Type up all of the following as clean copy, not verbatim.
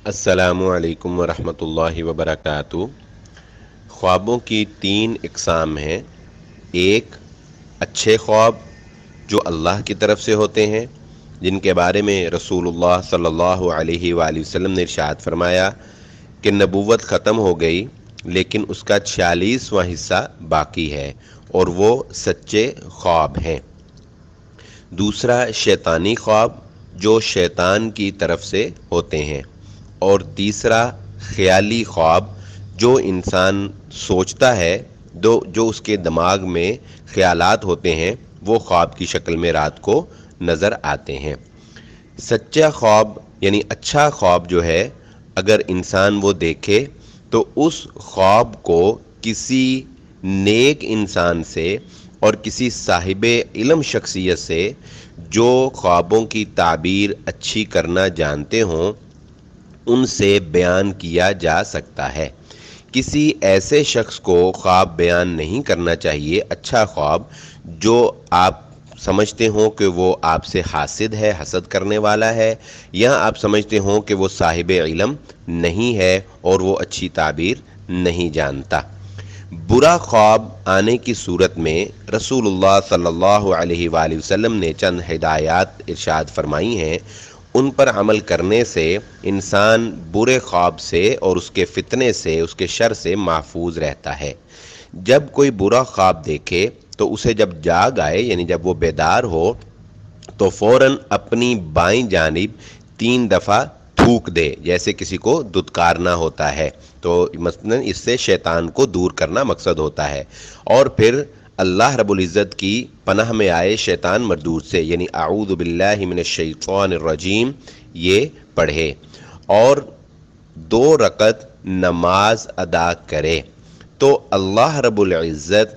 السلام علیکم ورحمۃ اللہ وبرکاتہ۔ خوابوں کی 3 اقسام ہیں۔ ایک، اچھے خواب جو اللہ کی طرف سے ہوتے ہیں، جن کے بارے میں رسول اللہ صلی اللہ علیہ وآلہ وسلم نے ارشاد فرمایا کہ نبوت ختم ہو گئی لیکن اس کا 46واں حصہ باقی ہے، اور وہ سچے خواب ہیں۔ دوسرا، شیطانی خواب جو شیطان کی طرف سے ہوتے ہیں۔ اور تیسرا، خیالی خواب جو انسان سوچتا ہے، جو اس کے دماغ میں خیالات ہوتے ہیں، وہ خواب کی شکل میں رات کو نظر آتے ہیں۔ سچا خواب یعنی اچھا خواب جو ہے، اگر انسان وہ دیکھے تو اس خواب کو کسی نیک انسان سے اور کسی صاحب علم شخصیت سے جو خوابوں کی تعبیر اچھی کرنا جانتے ہوں، ان سے بیان کیا جا سکتا ہے۔ کسی ایسے شخص کو خواب بیان نہیں کرنا چاہیے، اچھا خواب جو آپ سمجھتے ہوں کہ وہ آپ سے حاسد ہے، حسد کرنے والا ہے، یا آپ سمجھتے ہوں کہ وہ صاحب علم نہیں ہے اور وہ اچھی تعبیر نہیں جانتا۔ برا خواب آنے کی صورت میں رسول اللہ صلی اللہ علیہ وآلہ وسلم نے چند ہدایات ارشاد فرمائی ہیں۔ ان پر عمل کرنے سے انسان برے خواب سے اور اس کے فتنے سے، اس کے شر سے محفوظ رہتا ہے۔ جب کوئی برا خواب دیکھے تو اسے جب جاگ آئے، یعنی جب وہ بیدار ہو، تو فوراً اپنی بائیں جانب 3 دفعہ تھوک دے، جیسے کسی کو دھتکارنا ہوتا ہے، تو مثلاً اس سے شیطان کو دور کرنا مقصد ہوتا ہے۔ اور پھر اللہ رب العزت کی پناہ میں آئے شیطان مردود سے، یعنی اعوذ باللہ من الشیطان الرجیم، یہ پڑھے اور 2 رکعت نماز ادا کرے، تو اللہ رب العزت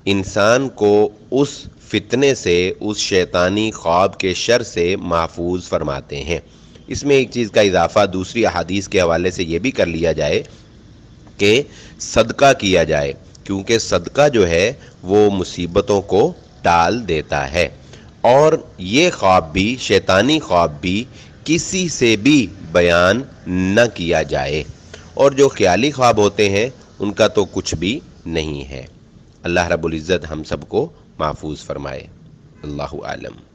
انسان کو اس فتنے سے، اس شیطانی خواب کے شر سے محفوظ فرماتے ہیں۔ اس میں ایک چیز کا اضافہ دوسری احادیث کے حوالے سے یہ بھی کر لیا جائے کہ صدقہ کیا جائے، کیونکہ صدقہ جو ہے وہ مصیبتوں کو ٹال دیتا ہے۔ اور یہ خواب بھی، شیطانی خواب بھی، کسی سے بھی بیان نہ کیا جائے، اور جو خیالی خواب ہوتے ہیں ان کا تو کچھ بھی نہیں ہے۔ اللہ رب العزت ہم سب کو محفوظ فرمائے۔ اللہ عالم۔